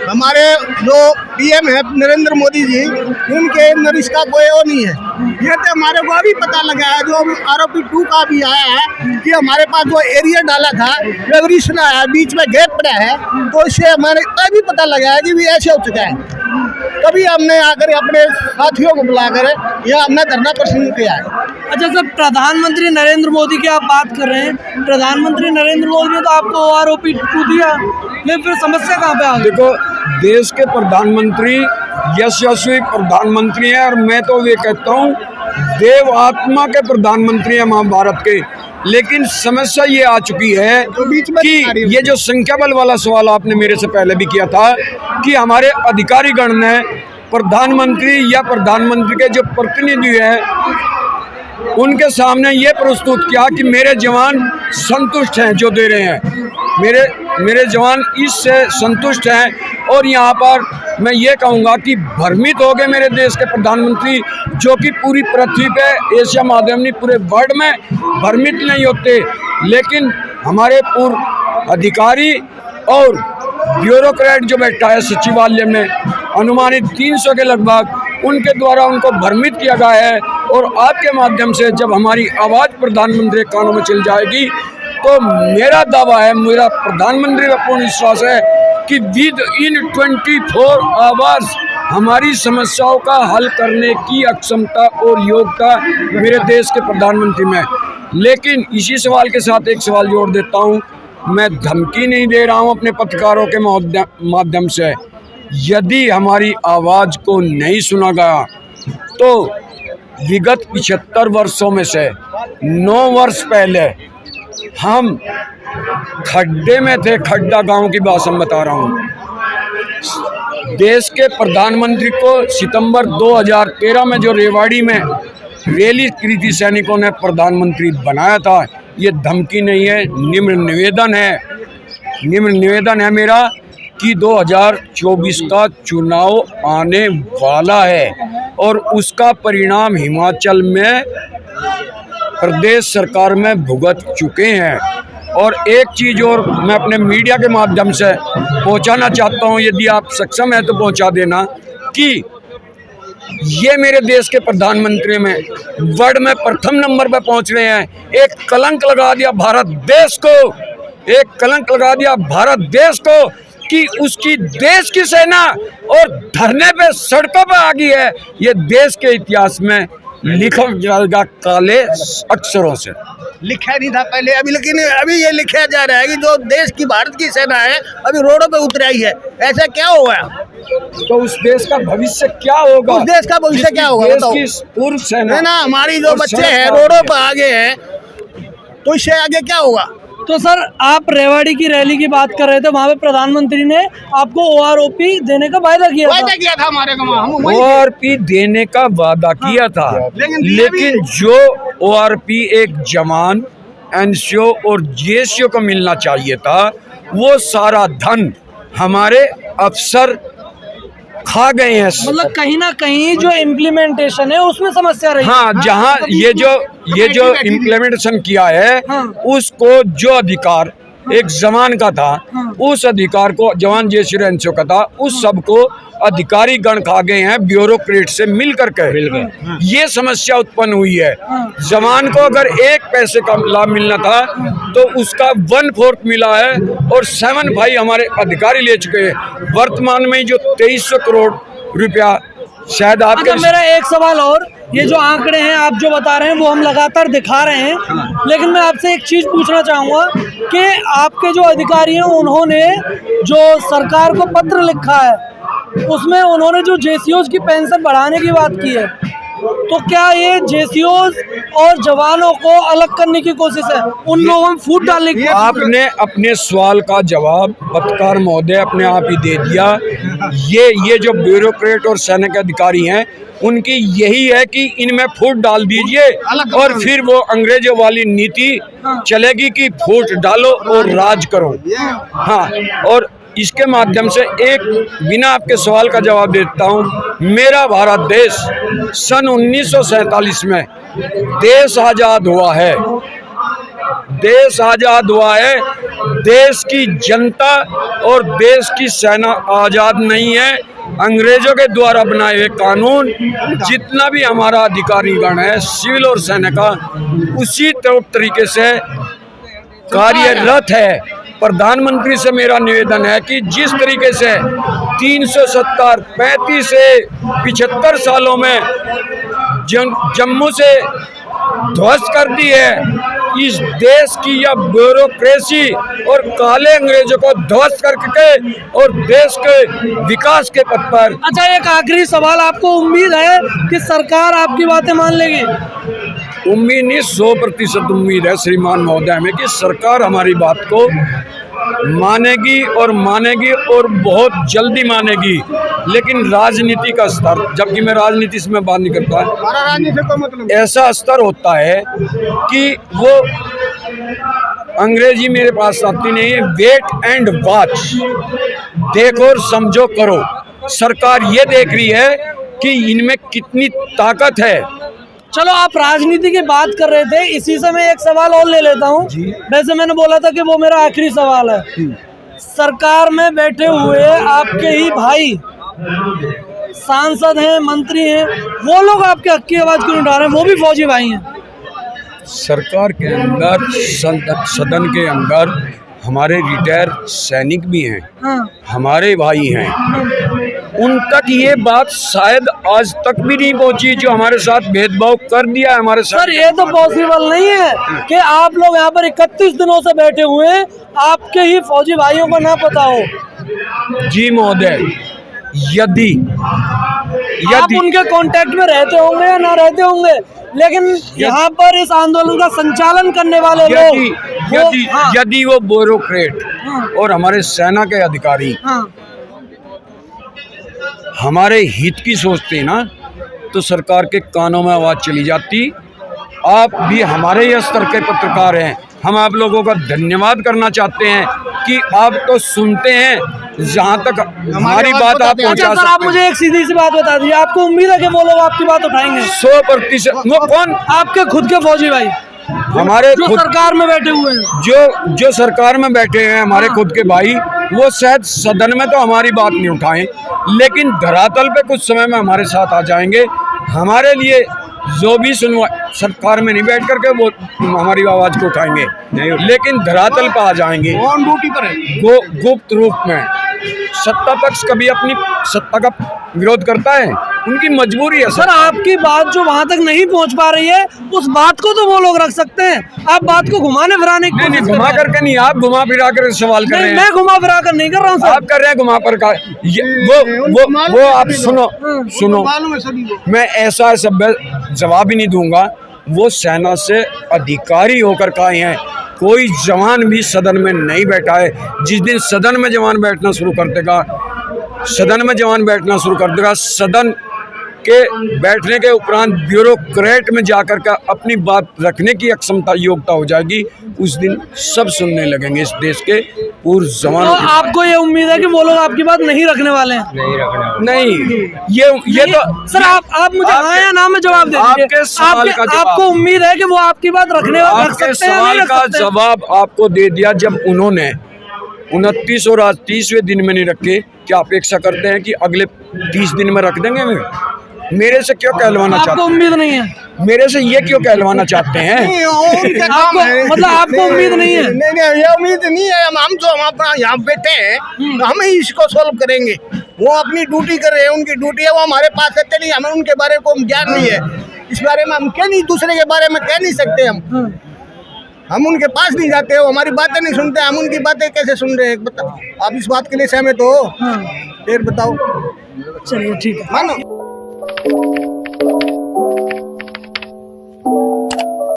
हमारे जो पीएम है नरेंद्र मोदी जी, उनके अंदर इसका कोई वो नहीं है। ये तो हमारे को अभी पता लगा है, जो आरोपी 2 का भी आया है कि हमारे पास जो एरिया डाला था रेगुलेशन आया है, बीच में गैप पड़ा है, तो इससे हमारे तभी पता लगा है कि भी ऐसे हो चुका है। तभी हमने आकर अपने साथियों को बुलाकर यह हमने धरना प्रदर्शन किया है। अच्छा सर, प्रधानमंत्री नरेंद्र मोदी की आप बात कर रहे हैं, प्रधानमंत्री नरेंद्र मोदी ने तो आपको आरोपी 2 दिया, लेकिन फिर समस्या कहाँ पे आ गई? देखो, देश के प्रधानमंत्री यशस्वी प्रधानमंत्री हैं और मैं तो ये कहता हूँ देव आत्मा के प्रधानमंत्री हैं महाभारत के। लेकिन समस्या ये आ चुकी है कि ये जो संख्या बल वाला सवाल आपने मेरे से पहले भी किया था कि हमारे अधिकारीगण ने प्रधानमंत्री या प्रधानमंत्री के जो प्रतिनिधि हैं उनके सामने ये प्रस्तुत किया कि मेरे जवान संतुष्ट हैं जो दे रहे हैं, मेरे जवान इससे संतुष्ट हैं। और यहाँ पर मैं ये कहूँगा कि भ्रमित हो गए मेरे देश के प्रधानमंत्री, जो कि पूरी पृथ्वी पे, एशिया महाद्वीप नहीं पूरे वर्ल्ड में भ्रमित नहीं होते। लेकिन हमारे पूर्व अधिकारी और ब्यूरोक्रेट जो बैठा है सचिवालय में, अनुमानित 300 के लगभग, उनके द्वारा उनको भ्रमित किया गया है। और आपके माध्यम से जब हमारी आवाज़ प्रधानमंत्री के कानों में चल जाएगी तो मेरा दावा है, मेरा प्रधानमंत्री का पूर्ण विश्वास है कि विद इन 24 आवर्स हमारी समस्याओं का हल करने की अक्षमता और योग्यता मेरे देश के प्रधानमंत्री में। लेकिन इसी सवाल के साथ एक सवाल जोड़ देता हूँ, मैं धमकी नहीं दे रहा हूँ अपने पत्रकारों के माध्यम से। यदि हमारी आवाज़ को नहीं सुना गया तो विगत 75 वर्षों में से 9 वर्ष पहले हम खड्डे में थे, खड्डा गांव की भाषा में बता रहा हूँ। देश के प्रधानमंत्री को सितंबर 2013 में जो रेवाड़ी में रैली कृति सैनिकों ने प्रधानमंत्री बनाया था, ये धमकी नहीं है, निम्न निवेदन है मेरा कि 2024 का चुनाव आने वाला है और उसका परिणाम हिमाचल में प्रदेश सरकार में भुगत चुके हैं। और एक चीज़ और मैं अपने मीडिया के माध्यम से पहुंचाना चाहता हूं, यदि आप सक्षम हैं तो पहुंचा देना, कि ये मेरे देश के प्रधानमंत्री में वर्ल्ड में प्रथम नंबर पर पहुंच रहे हैं। एक कलंक लगा दिया भारत देश को, एक कलंक लगा दिया भारत देश को कि उसकी देश की सेना और धरने पे सड़कों पर आ गई है। ये देश के इतिहास में लिखा जाएगा काले अक्षरों से। लिखा नहीं था पहले अभी, लेकिन अभी ये लिखा जा रहा है कि जो देश की भारत की सेना है अभी रोडों पे उतर आई है। ऐसा क्या हुआ? तो उस देश का भविष्य क्या होगा? उस देश का भविष्य क्या होगा? देश की पूर्व सेना ना, हमारी जो बच्चे हैं रोडों पर आगे हैं, तो इससे आगे क्या होगा? तो सर, आप रेवाड़ी की रैली की बात कर रहे थे, वहाँ पे प्रधानमंत्री ने आपको ORP देने का वायदा किया था हमारे को, ORP देने का वादा किया था। लेकिन जो ORP एक जवान, NCO और GSO को मिलना चाहिए था, वो सारा धन हमारे अफसर खा गए हैं। मतलब कहीं ना कहीं जो इम्प्लीमेंटेशन है उसमें समस्या रही। हाँ, जहाँ ये जो इम्प्लीमेंटेशन किया है, उसको जो अधिकार एक जवान का था, उस अधिकार को जवान जैसे रेंसो का था, उस सब को अधिकारी गण खा गए हैं ब्यूरोक्रेट से मिल करके। ये समस्या उत्पन्न हुई है। जवान को अगर 1 पैसे का लाभ मिलना था तो उसका 1/4 मिला है और 7 भाई हमारे अधिकारी ले चुके हैं। वर्तमान में जो 2300 करोड़ रुपया शायद आपके। मेरा एक सवाल और, ये जो आंकड़े हैं आप जो बता रहे हैं वो हम लगातार दिखा रहे हैं, लेकिन मैं आपसे एक चीज़ पूछना चाहूँगा कि आपके जो अधिकारी हैं उन्होंने जो सरकार को पत्र लिखा है उसमें उन्होंने जो JCOs की पेंशन बढ़ाने की बात की है, तो क्या ये JCOs और जवानों को अलग करने की कोशिश है, उन लोगों में फूट डालने की? आपने अपने सवाल का जवाब पत्रकार महोदय अपने आप ही दे दिया। ये जो ब्यूरोक्रेट और सैनिक अधिकारी हैं, उनकी यही है कि इनमें फूट डाल दीजिए और फिर वो अंग्रेजों वाली नीति चलेगी कि फूट डालो और राज करो। हाँ, और इसके माध्यम से एक बिना आपके सवाल का जवाब देता हूँ। मेरा भारत देश सन 1947 में देश आज़ाद हुआ है। देश आजाद हुआ है, देश की जनता और देश की सेना आजाद नहीं है। अंग्रेजों के द्वारा बनाए हुए कानून, जितना भी हमारा अधिकारीगण है सिविल और सेना का, उसी तरीके से कार्यरत है। प्रधानमंत्री से मेरा निवेदन है कि जिस तरीके से 370 35 से 75 सालों में जम्मू से ध्वस्त कर दी है, इस देश की यह ब्यूरोक्रेसी और काले अंग्रेजों को ध्वस्त करके और देश के विकास के पथ पर। अच्छा, एक आखिरी सवाल, आपको उम्मीद है कि सरकार आपकी बातें मान लेगी? उम्मीद नहीं, 100% उम्मीद है श्रीमान महोदय में कि सरकार हमारी बात को मानेगी और बहुत जल्दी मानेगी। लेकिन राजनीति का स्तर, जबकि मैं राजनीति से मैं बात नहीं करता, हमारा राजनीति का मतलब ऐसा स्तर होता है कि वो अंग्रेजी मेरे पास आती नहीं है, वेट एंड वॉच, देखो और समझो करो। सरकार ये देख रही है कि इनमें कितनी ताकत है। चलो, आप राजनीति की बात कर रहे थे, इसी से मैं एक सवाल और ले लेता हूँ। वैसे मैंने बोला था कि वो मेरा आखिरी सवाल है। सरकार में बैठे हुए आपके ही भाई सांसद हैं, मंत्री हैं, वो लोग आपके हक की आवाज क्यों नहीं उठा रहे हैं? वो भी फौजी भाई हैं। सरकार के अंदर, सदन के अंदर हमारे रिटायर सैनिक भी हैं, हाँ। हमारे भाई हैं। उन तक ये बात शायद आज तक भी नहीं पहुंची जो हमारे साथ भेदभाव कर दिया है हमारे साथ। सर, ये तो पॉसिबल नहीं है कि आप लोग यहाँ पर 31 दिनों से बैठे हुए हैं, आपके ही फौजी भाइयों को ना पता हो। जी महोदय, यदि आप उनके कांटेक्ट में रहते होंगे या ना रहते होंगे, लेकिन यहाँ पर इस आंदोलन का संचालन करने वाले लोग, यदि वो ब्यूरोक्रेट और हमारे सेना के अधिकारी हमारे हित की सोचते ना, तो सरकार के कानों में आवाज चली जाती। आप भी हमारे ही स्तर के पत्रकार हैं, हम आप लोगों का धन्यवाद करना चाहते हैं कि आप तो सुनते हैं, जहाँ तक हमारी बात आप पहुँचा सकते हैं। सर, आप मुझे एक सीधी सी बात बता दीजिए, आपको उम्मीद है कि वो लोग आपकी बात उठाएंगे? 100%। वो कौन? आपके खुद के फौजी भाई, हमारे जो सरकार में बैठे हुए हैं। जो सरकार में बैठे हैं हमारे खुद के भाई, वो शायद सदन में तो हमारी बात नहीं उठाएं, लेकिन धरातल पे कुछ समय में हमारे साथ आ जाएंगे। हमारे लिए जो भी सुनवा, सरकार में नहीं बैठ करके वो हमारी आवाज को उठाएंगे, लेकिन धरातल पर आ जाएंगे। ऑन ड्यूटी पर है, गुप्त रूप में। सत्ता पक्ष कभी अपनी सत्ता का विरोध करता है, उनकी मजबूरी है। सर, आपकी बात जो वहाँ तक नहीं पहुँच पा रही है, उस बात को तो वो लोग रख सकते हैं। आप बात को घुमाने फिराने की नहीं, घुमा करके नहीं, आप घुमा फिरा कर सवाल कर रहे हैं। मैं घुमा फिरा कर नहीं कर रहा हूँ सर, आप कर रहे हैं घुमा पर का। वो आप सुनो, मैं ऐसा सभ्य जवाब ही नहीं दूंगा। वो सेना से अधिकारी होकर के आए हैं, कोई जवान भी सदन में नहीं बैठा है। जिस दिन सदन में जवान बैठना शुरू कर देगा, सदन के बैठने के उपरांत ब्यूरोक्रेट में जाकर के अपनी बात रखने की अक्षमता योग्यता हो जाएगी, उस दिन सब सुनने लगेंगे इस देश के पूर्व जवानों। तो आपको ये उम्मीद है कि वो लोग आपकी बात नहीं रखने वाले हैं? नहीं, ये तो सर, आप मुझे हाँ या ना में जवाब दे दीजिए। आपको उम्मीद है कि वो आपकी बात रख सकते हैं? आपके सवाल का जवाब आपको दे दिया। जब उन्होंने 29 और आज 30वें दिन में नहीं रखे, क्या अपेक्षा करते हैं कि अगले 30 दिन में रख देंगे? मेरे से क्यों कहलवाना चाहते हैं? आपको उम्मीद नहीं है? मेरे से ये क्यों कहलवाना चाहते हैं? आपको मतलब आपको उम्मीद नहीं है? नहीं, ये उम्मीद नहीं है। हम जो हम अपना यहाँ बैठे हैं, तो हम ही इसको सॉल्व करेंगे। वो अपनी ड्यूटी कर रहे हैं, उनकी ड्यूटी है, वो हमारे पास रहते नहीं, हमें उनके बारे को ज्ञान नहीं है। इस बारे में हम क्या नहीं, दूसरे के बारे में कह नहीं सकते। हम उनके पास नहीं जाते, वो हमारी बातें नहीं सुनते, हम उनकी बातें कैसे सुन रहे हैं? बताओ, आप इस बात के लिए सहमत हो? फिर बताओ। चलिए, ठीक है, मानो।